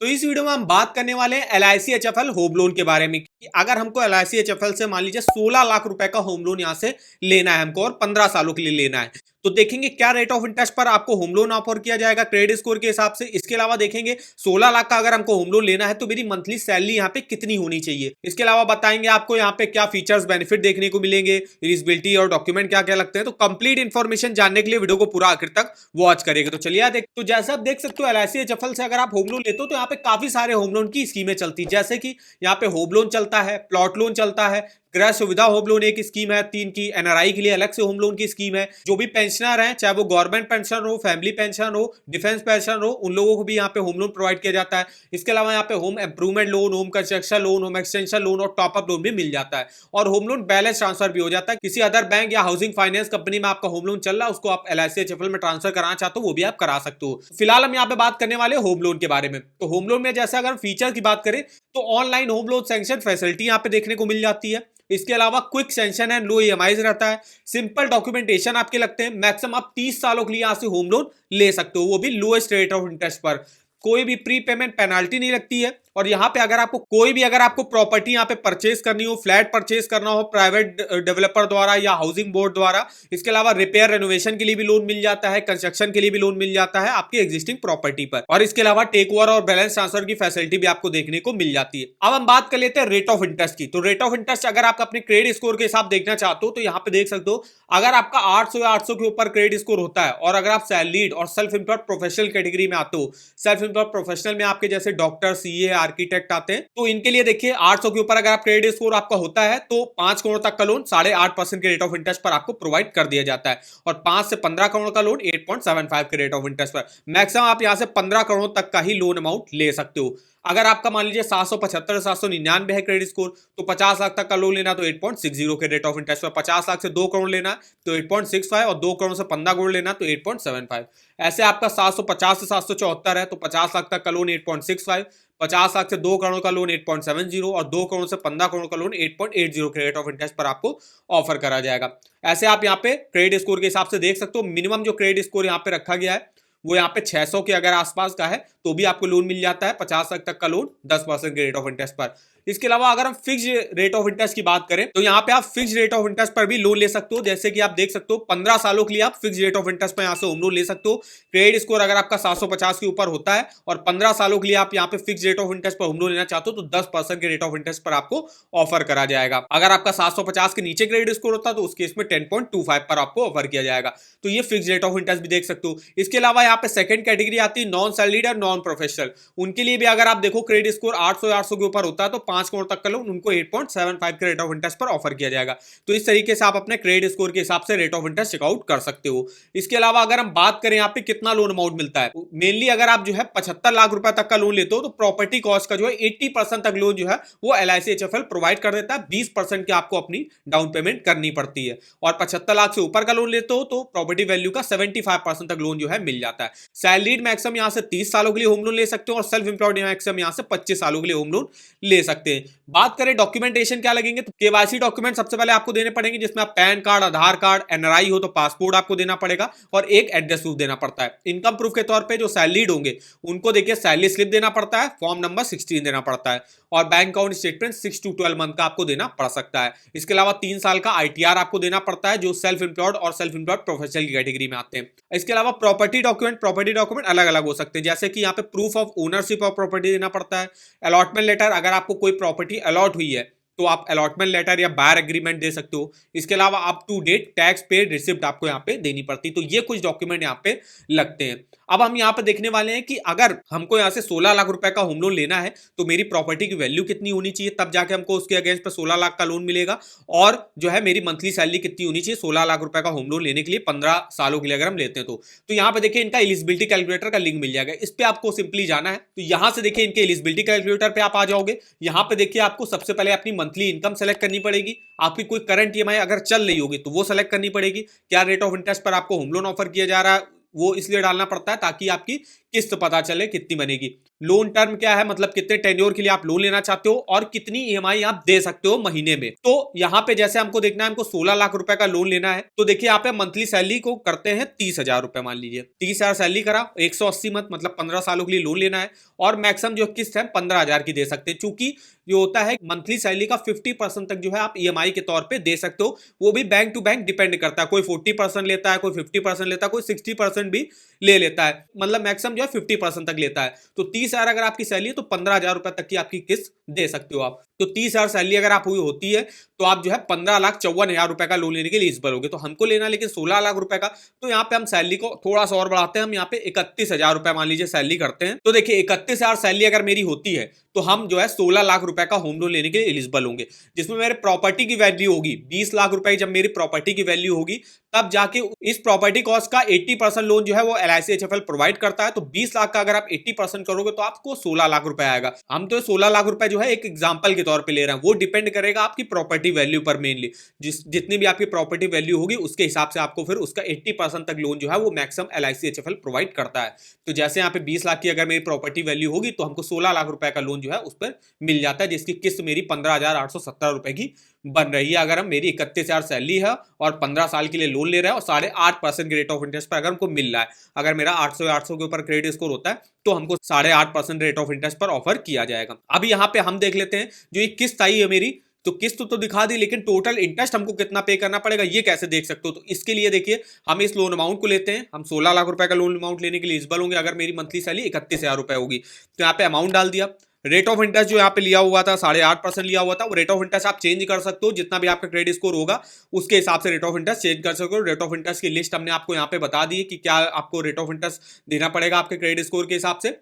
तो इस वीडियो में हम बात करने वाले हैं LICHFL होम लोन के बारे में कि अगर हमको LICHFL से मान लीजिए 16 लाख रुपए का होम लोन यहां से लेना है हमको और 15 सालों के लिए लेना है, तो देखेंगे क्या रेट ऑफ इंटरेस्ट पर आपको होम लोन ऑफर किया जाएगा क्रेडिट स्कोर के हिसाब से। इसके अलावा देखेंगे 16 लाख का अगर हमको होम लोन लेना है तो मेरी मंथली सैलरी यहाँ पे कितनी होनी चाहिए। इसके अलावा बताएंगे आपको यहाँ पे क्या फीचर्स बेनिफिट देखने को मिलेंगे, एलिजिबिलिटी और डॉक्यूमेंट क्या क्या लगते हैं। तो कंप्लीट इन्फॉर्मेशन जानने के लिए वीडियो को पूरा आखिर तक वॉच करेंगे। तो चलिए देख, तो जैसे आप देख सकते हो LICHFL से अगर आप होम लोन लेते हो तो यहाँ पे काफी सारे होम लोन की स्कीमें चलती है, जैसे कि यहाँ पे होम लोन चलता है, प्लॉट लोन चलता है, गृह सुविधा होम लोन एक स्कीम है 3 की, NRI के लिए अलग से होम लोन की स्कीम है। जो भी पेंशनर हैं, चाहे वो गवर्नमेंट पेंशन हो, फैमिली पेंशन हो, डिफेंस पेंशन हो, उन लोगों को भी यहाँ पे होम लोन प्रोवाइड किया जाता है। इसके अलावा यहाँ पे home improvement loan, home construction loan, home extension loan और टॉपअप लोन भी मिल जाता है। और होम लोन बैलेंस ट्रांसफर भी हो जाता है। किसी अदर बैंक या हाउसिंग फाइनेंस कंपनी में आपका होम लोन चल रहा है, उसको आप LICHFL में ट्रांसफर कराना चाहते हो वो भी आप करा सकते हो। फिलहाल हम यहाँ पे बात करने वाले होम लोन के बारे में। तो होम लोन में जैसे अगर फीचर की बात करें तो online home loan sanction facility यहाँ पे देखने को मिल जाती है। इसके अलावा quick sanction and low EMI रहता है। सिंपल डॉक्यूमेंटेशन आपके लगते हैं। मैक्सिमम आप 30 सालों के लिए यहां से होम लोन ले सकते हो, वो भी लोएस्ट रेट ऑफ इंटरेस्ट पर। कोई भी प्री पेमेंट पेनाल्टी नहीं लगती है। और यहाँ पे अगर आपको कोई भी अगर आपको प्रॉपर्टी यहाँ पे परचेज करनी हो, फ्लैट परचेज करना हो प्राइवेट डेवलपर द्वारा या हाउसिंग बोर्ड द्वारा, इसके अलावा रिपेयर रेनोवेशन के लिए भी लोन मिल जाता है, कंस्ट्रक्शन के लिए भी लोन मिल जाता है आपकी एग्जिस्टिंग प्रॉपर्टी पर। और इसके अलावा टेक ओवर और बैलेंस ट्रांसफर की फैसिलिटी भी आपको देखने को मिल जाती है। अब हम बात कर लेते हैं रेट ऑफ इंटरेस्ट की। तो रेट ऑफ इंटरेस्ट अगर आप अपने क्रेडिट स्कोर के हिसाब देखना चाहते हो तो यहाँ पे देख सकते हो, अगर आपका 800 या 800 के ऊपर क्रेडिट स्कोर होता है और अगर आप सैलरीड और सेल्फ एम्प्लॉयड प्रोफेशनल कैटेगरी में आते हो, सेल्फ एम्प्लॉयड प्रोफेशनल में आपके जैसे डॉक्टर, CA, आर्किटेक्ट आते हैं, तो इनके लिए देखिए 800 के ऊपर अगर आप क्रेडिट स्कोर आपका होता है तो 5 करोड़ तक का लोन 8.5% के रेट ऑफ इंटरेस्ट पर आपको प्रोवाइड कर दिया जाता है। और 5 से 15 करोड़ का लोन 8.75 के रेट ऑफ इंटरेस्ट पर। मैक्सिमम आप यहां से 15 करोड़ तक का ही लोन अमाउंट ले सकते हो। अगर आपका मान लीजिए 775 799 है क्रेडिट स्कोर तो 50 लाख तक का लोन लेना तो 8.60 के रेट ऑफ इंटरेस्ट पर। 50 लाख से 2 करोड़ लेना तो 8.65 और 2 करोड़ से 15 करोड़ लेना तो 8.75। ऐसे आपका 750 से 774 है तो 50 लाख तक का लोन 8.65, 50 लाख से 2 करोड़ का लोन 8.70 और 2 करोड़ से 15 करोड़ का लोन 8.80 के रेट ऑफ इंटरेस्ट पर आपको ऑफर करा जाएगा। ऐसे आप यहाँ पे क्रेडिट स्कोर के हिसाब से देख सकते हो। मिनिमम जो क्रेडिट स्कोर यहाँ पे रखा गया है वो यहाँ पे 600 के अगर आसपास का है तो भी आपको लोन मिल जाता है। 50 लाख तक का लोन 10% के रेट ऑफ इंटरेस्ट पर। इसके अलावा अगर हम फिक्स रेट ऑफ इंटरेस्ट की बात करें तो यहाँ पे आप फिक्स रेट ऑफ इंटरेस्ट पर भी लोन ले सकते हो। जैसे कि आप देख सकते हो 15 सालों के लिए आप फिक्स रेट ऑफ इंटरेस्ट पर यहाँ से होम लोन ले सकते हो। क्रेडिट स्कोर अगर आपका 750 के ऊपर होता है और 15 सालों के लिए आप यहाँ पे फिक्स रेट ऑफ इंटरेस्ट पर होम लोन लेना चाहते हो तो 10% के रेट ऑफ इंटरेस्ट पर आपको ऑफर करा जाएगा। अगर आपका 750 के नीचे क्रेडिट स्कोर होता है तो उस केस में 10.25 पर आपको ऑफर किया जाएगा। तो ये फिक्स रेट ऑफ इंटरेस्ट भी देख सकते हो। इसके अलावा यहाँ पे सेकंड कैटेगरी आती है नॉन सैलरीड और नॉन प्रोफेशनल। उनके लिए भी अगर आप देखो क्रेडिट स्कोर 800 के ऊपर होता है तो 5 करोड़ तक का लोन उनको 8.75 के रेट ऑफ इंटरेस्ट पर ऑफर किया जाएगा। तो इस तरीके से आप अपने क्रेडिट स्कोर के हिसाब से रेट ऑफ इंटरेस्ट चेकआउट कर सकते हो। इसके अलावा अगर हम बात करें यहाँ पे कितना लोन अमाउंट मिलता है, मेनली अगर आप जो है 75 लाख रुपए तक का लोन लेते हो तो प्रॉपर्टी कॉस्ट का जो है 80% तक लोन जो है वो LICHFL प्रोवाइड कर देता है। 20% की आपको अपनी डाउन पेमेंट करनी पड़ती है। और 75 लाख से ऊपर का लोन लेते हो तो प्रॉपर्टी वैल्यू का 75% तक लोन जो है मिल जाता है। सैलरीड मैक्सिमम यहाँ से 30 सालों के लिए होम लोन ले सकते हो और सेल्फ एम्प्लॉयड मैक्सिमम यहाँ से 25 सालों के लिए होम लोन ले सकते हैं। बात करें डॉक्यूमेंटेशन क्या लगेंगे तो KYC डॉक्यूमेंट सबसे पहले आपको देने पड़ेंगे, जिसमें आप पैन कार्ड, आधार कार्ड, NRI हो तो पासपोर्ट आपको देना पड़ेगा और एक एड्रेस प्रूफ देना पड़ता है। इनकम प्रूफ के तौर पे जो सैलरीड होंगे उनको देखिए सैलरी स्लिप देना पड़ता है, फॉर्म नंबर 16 देना पड़ता है और bank account statement 6 to 12 month का आपको देना पड़ सकता है। इसके अलावा 3 साल का ITR आपको देना पड़ता है जो सेल्फ एम्प्लॉयड और सेल्फ एम्प्लॉयड प्रोफेशनल की कैटेगरी में आते हैं। इसके अलावा प्रॉपर्टी डॉक्यूमेंट अलग अलग हो सकते हैं, जैसे कि यहाँ पे proof of ownership of property देना पड़ता है। अलॉटमेंट लेटर, अगर आपको कोई प्रॉपर्टी अलॉट हुई है तो आप अलॉटमेंट लेटर या बायर एग्रीमेंट दे सकते हो। इसके अलावा up to date tax paid receipt आपको यहाँ पे देनी पड़ती है। तो ये कुछ डॉक्यूमेंट यहाँ पे लगते हैं। अब हम यहाँ पे देखने वाले हैं कि अगर हमको यहाँ से 16 लाख रुपए का होम लोन लेना है तो मेरी प्रॉपर्टी की वैल्यू कितनी होनी चाहिए, तब जाके हमको उसके अगेंस्ट पे 16 लाख का लोन मिलेगा। और जो है मेरी मंथली सैलरी कितनी होनी चाहिए 16 लाख रुपए का होम लोन लेने के लिए 15 सालों के लिए अगर हम लेते हैं तो यहाँ पे देखिए इनका एलिजिबिलिटी कैलकुलेटर का लिंक मिल जाएगा। इस पे आपको सिंपली जाना है। तो यहाँ से देखिए इनके एलिजिबिलिटी कैलकुलेटर पे आप आ जाओगे। यहाँ पे देखिए आपको सबसे पहले अपनी मंथली इनकम सेलेक्ट करनी पड़ेगी। आपकी कोई करंट EMI अगर चल रही होगी तो वो सेलेक्ट करनी पड़ेगी। क्या रेट ऑफ इंटरेस्ट पर आपको होम लोन ऑफर किया जा रहा है वो इसलिए डालना पड़ता है ताकि आपकी किस्त पता चले कितनी बनेगी। लोन टर्म क्या है, मतलब कितने टेन्योर के लिए आप लोन लेना चाहते हो और कितनी ईएमआई आप दे सकते हो महीने में। तो यहाँ पे जैसे हमको देखना है, हमको 16 लाख रुपए का लोन लेना है, तो देखिए यहाँ पे मंथली सैलरी को करते हैं 30,000 रुपए। मान लीजिए 30,000 सैलरी करा, 180 मत मतलब 15 सालों के लिए लोन लेना है और मैक्सिमम जो किस्त है 15,000 की दे सकते हैं। चूंकि जो होता है मंथली सैलरी का 50% तक जो है आप ईएमआई के तौर पे दे सकते हो। वो भी बैंक टू बैंक डिपेंड करता है, कोई 40% लेता है, कोई 50% लेता है, कोई 60% भी ले लेता है, मतलब मैक्सिमम जो है 50% तक लेता है। तो 30,000 अगर आपकी सैलरी है तो 15,000 रुपए तक की आपकी किस्त दे सकते हो आप। तो 30,000 सैलरी अगर आप हुई होती है तो आप जो है 15,54,000 रुपए का लोन लेने के लिए एलिजिबल होगे। तो हमको लेना लेकिन 16 लाख रुपए का, तो यहाँ पे हम सैलरी को थोड़ा सा और बढ़ाते हैं, हम यहाँ पे 31,000 रुपए मान लीजिए सैलरी करते हैं। तो देखिए 31,000 सैलरी अगर मेरी होती है तो हम जो है 16 लाख रुपए का होम लोन लेने के लिए एलिजिबल होंगे, जिसमें मेरे प्रॉपर्टी की वैल्यू होगी 20 लाख रुपए। जब मेरी प्रॉपर्टी की वैल्यू होगी तब जाके इस प्रॉपर्टी कॉस्ट का 80% लोन जो है वो LIC-HFL प्रोवाइड करता है। तो 20 लाख का अगर आप 80% करोगे तो आपको 16 लाख रुपए आएगा। हम तो 16 लाख रुपए जो है एक एग्जांपल के तौर पे ले रहे हैं, वो डिपेंड करेगा आपकी प्रॉपर्टी वैल्यू पर मेनली। जितनी भी आपकी प्रॉपर्टी वैल्यू होगी उसके हिसाब से आपको फिर उसका 80% तक लोन जो है वो मैक्सिमम LIC-HFL प्रोवाइड करता है। तो जैसे यहाँ पे 20 लाख की अगर मेरी प्रॉपर्टी वैल्यू होगी तो हमको 16 लाख रुपए का लोन जो है उस पर मिल जाता है, जिसकी किस्त मेरी 15,870 रुपए की बन रही है। अगर हम मेरी 31,000 सैलरी है और 15 साल के लिए लोन ले रहे हैं और 8.5% के रेट ऑफ इंटरेस्ट पर अगर हमको मिल रहा है, अगर मेरा 800 के ऊपर क्रेडिट स्कोर होता है तो हमको 8.5% रेट ऑफ इंटरेस्ट पर ऑफर किया जाएगा। अब यहाँ पे हम देख लेते हैं जो ये किस्त आई है मेरी, तो किस्त तो दिखा दी, लेकिन टोटल इंटरेस्ट हमको कितना पे करना पड़ेगा ये कैसे देख सकते हो। तो इसके लिए देखिए हम इस लोन अमाउंट को लेते हैं, हम 16 लाख रुपए का लोन अमाउंट लेने के लिए एलिजिबल होंगे अगर मेरी मंथली सैलरी 31,000 रुपए होगी। तो यहाँ पे अमाउंट डाल दिया, रेट ऑफ इंटरेस्ट जो यहाँ पे लिया हुआ था 8.5% लिया हुआ था, वो रेट ऑफ इंटरेस्ट आप चेंज कर सकते हो, जितना भी आपका क्रेडिट स्कोर होगा उसके हिसाब से रेट ऑफ इंटरेस्ट चेंज कर सकते हो। रेट ऑफ इंटरेस्ट की लिस्ट हमने आपको यहाँ पे बता दी कि क्या आपको रेट ऑफ इंटरेस्ट देना पड़ेगा आपके क्रेडिट स्कोर के हिसाब से।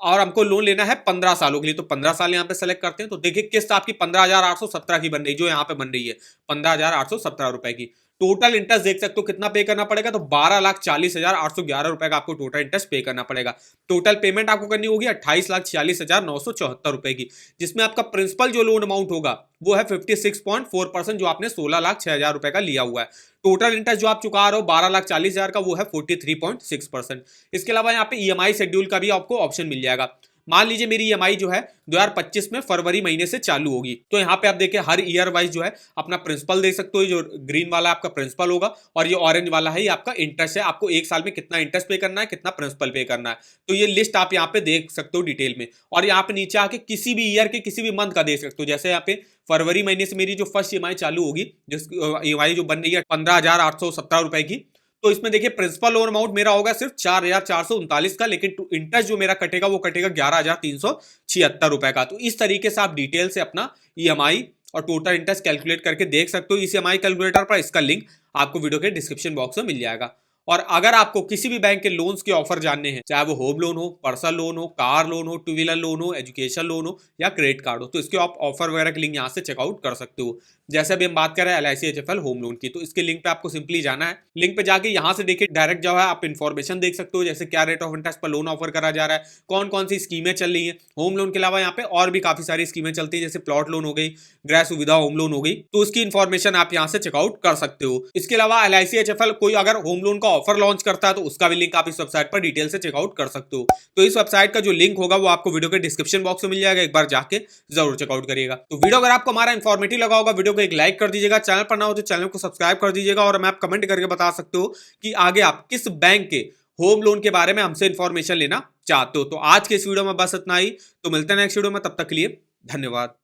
और हमको लोन लेना है 15 सालों के लिए, तो 15 साल यहाँ पे सेलेक्ट करते हैं। तो देखिए किस्त आपकी 15,817 की बन रही है, जो यहाँ पे बन रही है 15,817 रुपए की। टोटल इंटरेस्ट देख सकते हो कितना पे करना पड़ेगा, तो 12,40,811 रुपए का आपको टोटल इंटरेस्ट पे करना पड़ेगा। टोटल पेमेंट आपको करनी होगी 28,46,974 रुपए की, जिसमें आपका प्रिंसिपल जो लोन अमाउंट होगा वो है 56.4%, जो आपने 16,06,000 रुपए का लिया हुआ है। टोटल इंटरेस्ट जो आप चुका रहे हो 12,40,000 का, वो है 43.6%। इसके अलावा यहाँ पे EMI शेड्यूल का भी आपको ऑप्शन मिल जाएगा। मान लीजिए मेरी EMI जो है 2025 में फरवरी महीने से चालू होगी, तो यहाँ पे आप देखिए हर ईयर वाइज जो है अपना प्रिंसिपल देख सकते हो। जो ग्रीन वाला आपका प्रिंसिपल होगा और ये ऑरेंज वाला है ये आपका इंटरेस्ट है, आपको एक साल में कितना इंटरेस्ट पे करना है, कितना प्रिंसिपल पे करना है। तो ये लिस्ट आप यहाँ पे देख सकते हो डिटेल में, और यहाँ पे नीचे आके किसी भी ईयर के किसी भी मंथ का देख सकते हो। जैसे यहाँ पे फरवरी महीने से मेरी जो फर्स्ट EMI चालू होगी, जिस EMI जो बन रही है 15,817 रुपए की, तो इसमें देखिए प्रिंसिपल लोन अमाउंट मेरा होगा सिर्फ 4,439 का, लेकिन इंटरेस्ट जो मेरा कटेगा वो कटेगा 11,376 रुपए का। तो इस तरीके से आप डिटेल से अपना EMI और टोटल इंटरेस्ट कैलकुलेट करके देख सकते हो इस EMI कैलकुलेटर पर। इसका लिंक आपको वीडियो के डिस्क्रिप्शन बॉक्स में मिल जाएगा। और अगर आपको किसी भी बैंक के लोन्स के ऑफर जानने हैं, चाहे वो होम लोन हो, पर्सनल लोन हो, कार लोन हो, टू व्हीलर लोन हो, एजुकेशन लोन हो या क्रेडिट कार्ड हो, तो इसके आप ऑफर वगैरह के लिंक यहाँ से चेकआउट कर सकते हो। जैसे अभी हम बात कर रहे हैं LIC-HFL होम लोन की, तो इसके लिंक पे आपको सिंपली जाना है। लिंक पे जाके यहाँ से देखिए डायरेक्ट जो है आप इन्फॉर्मेशन देख सकते हो, जैसे क्या रेट ऑफ इंटरेस्ट पर लोन ऑफर करा जा रहा है, कौन कौन सी स्कीमें चल रही है। होम लोन के अलावा यहाँ पे और भी काफी सारी स्कीमें चलती है, जैसे प्लॉट लोन हो गई, गृह सुविधा होम लोन हो गई, तो उसकी इन्फॉर्मेशन आप यहाँ से चेकआउट कर सकते हो। इसके अलावा LIC-HFL कोई अगर होम लोन का ऑफर लॉन्च करता है तो उसका भी लिंक आप इस वेबसाइट पर डिटेल से चेकआउट कर सकते हो। तो इस वेबसाइट का जो लिंक होगा वो आपको वीडियो के डिस्क्रिप्शन बॉक्स में मिल जाएगा, एक बार जाके जरूर चेकआउट करिएगा। तो वीडियो अगर आपको हमारा इन्फॉर्मेटिव लगा होगा, वीडियो को एक लाइक कर दीजिएगा, चैनल पर ना हो तो चैनल को सब्सक्राइब कर दीजिएगा, और हमें आप कमेंट करके बता सकते हो कि आगे आप किस बैंक के होम लोन के बारे में हमसे इंफॉर्मेशन लेना चाहते हो। तो आज के इस वीडियो में बस इतना ही, तो मिलते हैं नेक्स्ट वीडियो में, तब तक के लिए धन्यवाद।